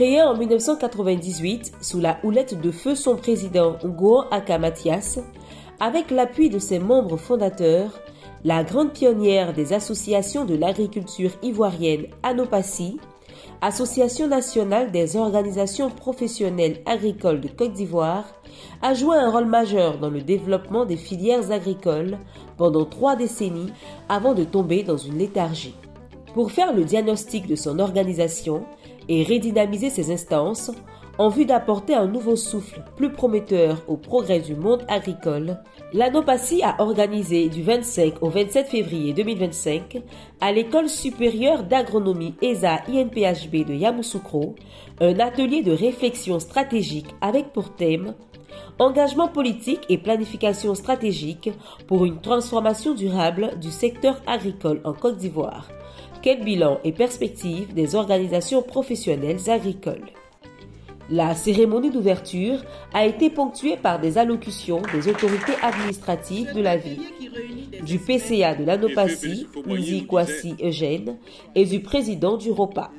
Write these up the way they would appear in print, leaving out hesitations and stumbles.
Créé en 1998 sous la houlette de feu son président Ngo Aka Mathias, avec l'appui de ses membres fondateurs, la grande pionnière des associations de l'agriculture ivoirienne ANOPACI, Association nationale des organisations professionnelles agricoles de Côte d'Ivoire, a joué un rôle majeur dans le développement des filières agricoles pendant 3 décennies avant de tomber dans une léthargie. Pour faire le diagnostic de son organisation et redynamiser ses instances, en vue d'apporter un nouveau souffle plus prometteur au progrès du monde agricole, l'ANOPACI a organisé du 25 au 27 février 2025 à l'École supérieure d'agronomie ESA-INPHB de Yamoussoukro un atelier de réflexion stratégique avec pour thème « Engagement politique et planification stratégique pour une transformation durable du secteur agricole en Côte d'Ivoire. Quel bilan et perspectives des organisations professionnelles agricoles ?» La cérémonie d'ouverture a été ponctuée par des allocutions des autorités administratives de la ville, du PCA de l'ANOPACI, Uzi Kwasi Eugène, et du président du ROPA.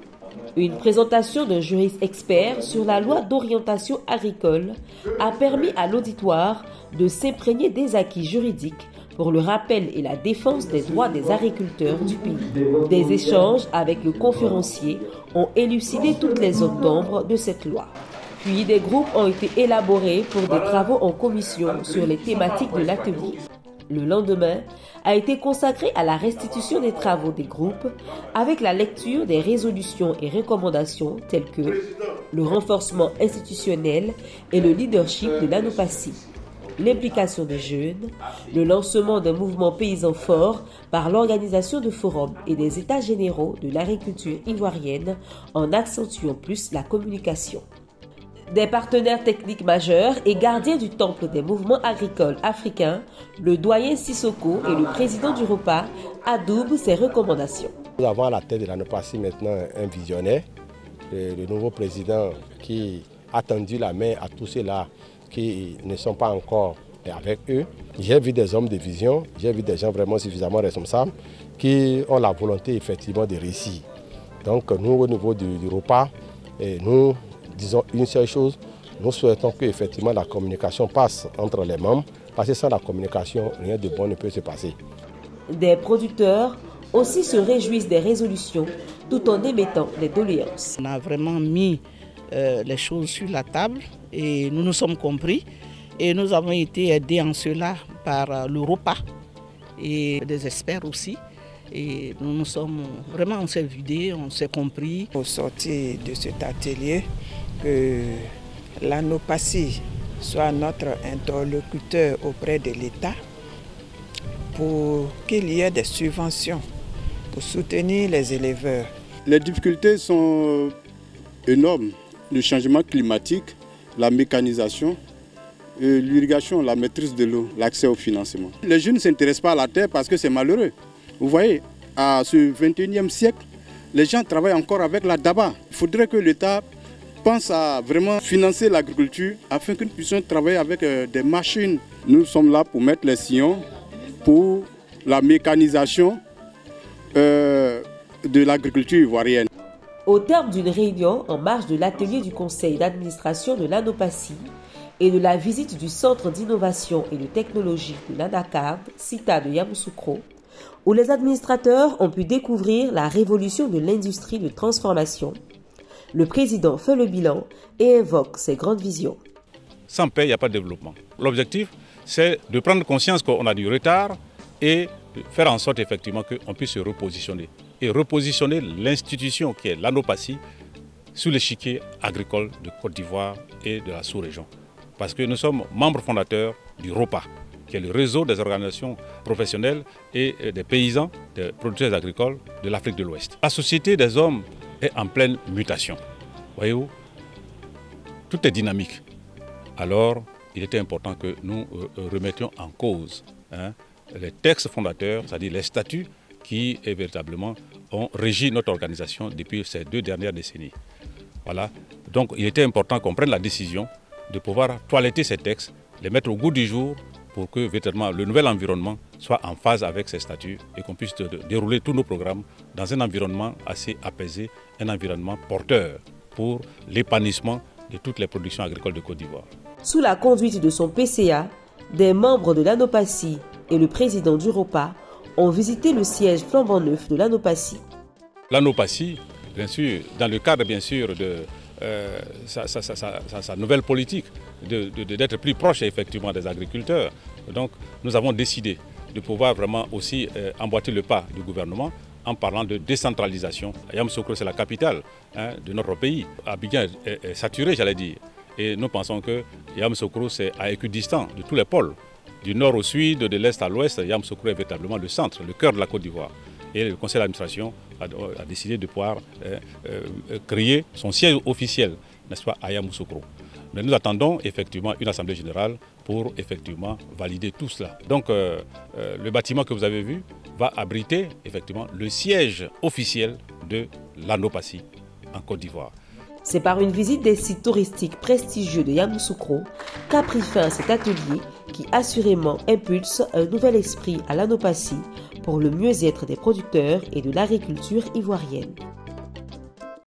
Une présentation d'un juriste expert sur la loi d'orientation agricole a permis à l'auditoire de s'imprégner des acquis juridiques pour le rappel et la défense des droits des agriculteurs du pays. Des échanges avec le conférencier ont élucidé toutes les zones d'ombre de cette loi. Puis des groupes ont été élaborés pour des travaux en commission sur les thématiques de l'atelier. Le lendemain a été consacré à la restitution des travaux des groupes avec la lecture des résolutions et recommandations telles que le renforcement institutionnel et le leadership de l'ANOPACI, l'implication des jeunes, le lancement d'un mouvement paysan fort par l'organisation de forums et des états généraux de l'agriculture ivoirienne en accentuant plus la communication. Des partenaires techniques majeurs et gardiens du temple des mouvements agricoles africains, le doyen Sissoko et le président du ROPA adoubent ces recommandations. Nous avons à la tête de l'ANOPACI maintenant un visionnaire, le nouveau président qui a tendu la main à tous ceux-là qui ne sont pas encore avec eux. J'ai vu des hommes de vision, j'ai vu des gens vraiment suffisamment responsables qui ont la volonté effectivement de réussir. Donc nous au niveau du ROPA, nous disons une seule chose, nous souhaitons que effectivement la communication passe entre les membres, parce que sans la communication, rien de bon ne peut se passer. Des producteurs aussi se réjouissent des résolutions tout en émettant des doléances. On a vraiment mis les choses sur la table et nous nous sommes compris et nous avons été aidés en cela par le ROPA et des experts aussi. Et nous nous sommes vraiment, on s'est vidés, on s'est compris. Au sortir de cet atelier, que l'ANOPACI soit notre interlocuteur auprès de l'État pour qu'il y ait des subventions pour soutenir les éleveurs. Les difficultés sont énormes. Le changement climatique, la mécanisation, l'irrigation, la maîtrise de l'eau, l'accès au financement. Les jeunes ne s'intéressent pas à la terre parce que c'est malheureux. Vous voyez, à ce 21e siècle, les gens travaillent encore avec la daba. Il faudrait que l'État pense à vraiment financer l'agriculture afin que nous puissions travailler avec des machines. Nous sommes là pour mettre les sillons pour la mécanisation de l'agriculture ivoirienne. Au terme d'une réunion en marge de l'atelier du conseil d'administration de l'ANOPACI et de la visite du centre d'innovation et de technologie de l'ANACAD, CITA de Yamoussoukro, où les administrateurs ont pu découvrir la révolution de l'industrie de transformation, le président fait le bilan et évoque ses grandes visions. Sans paix, il n'y a pas de développement. L'objectif, c'est de prendre conscience qu'on a du retard et de faire en sorte effectivement qu'on puisse se repositionner. Et repositionner l'institution qui est l'ANOPACI sur l'échiquier agricole de Côte d'Ivoire et de la sous-région. Parce que nous sommes membres fondateurs du ROPA, qui est le réseau des organisations professionnelles et des paysans, des producteurs agricoles de l'Afrique de l'Ouest. La société des hommes est en pleine mutation. Voyez-vous, tout est dynamique. Alors, il était important que nous remettions en cause les textes fondateurs, c'est-à-dire les statuts qui véritablement ont régi notre organisation depuis ces 2 dernières décennies. Voilà. Donc, il était important qu'on prenne la décision de pouvoir toiletter ces textes, les mettre au goût du jour pour que véritablement le nouvel environnement soit en phase avec ces statuts et qu'on puisse dérouler tous nos programmes dans un environnement assez apaisé, un environnement porteur pour l'épanouissement de toutes les productions agricoles de Côte d'Ivoire. Sous la conduite de son PCA, des membres de l'ANOPACI et le président du ROPA ont visité le siège flambant neuf de l'ANOPACI. L'ANOPACI, bien sûr, dans le cadre bien sûr de sa nouvelle politique, d'être plus proche effectivement des agriculteurs. Donc nous avons décidé de pouvoir vraiment aussi emboîter le pas du gouvernement en parlant de décentralisation. Yamoussoukro, c'est la capitale de notre pays. Abidjan est saturé, j'allais dire. Et nous pensons que Yamoussoukro, c'est à équidistant de tous les pôles. Du nord au sud, de l'est à l'ouest, Yamoussoukro est véritablement le centre, le cœur de la Côte d'Ivoire. Et le conseil d'administration a décidé de pouvoir créer son siège officiel, n'est-ce pas, à Yamoussoukro. Mais nous attendons effectivement une assemblée générale pour effectivement valider tout cela. Donc le bâtiment que vous avez vu va abriter effectivement le siège officiel de l'ANOPACI en Côte d'Ivoire. C'est par une visite des sites touristiques prestigieux de Yamoussoukro qu'a pris fin cet atelier qui assurément impulse un nouvel esprit à l'ANOPACI pour le mieux-être des producteurs et de l'agriculture ivoirienne.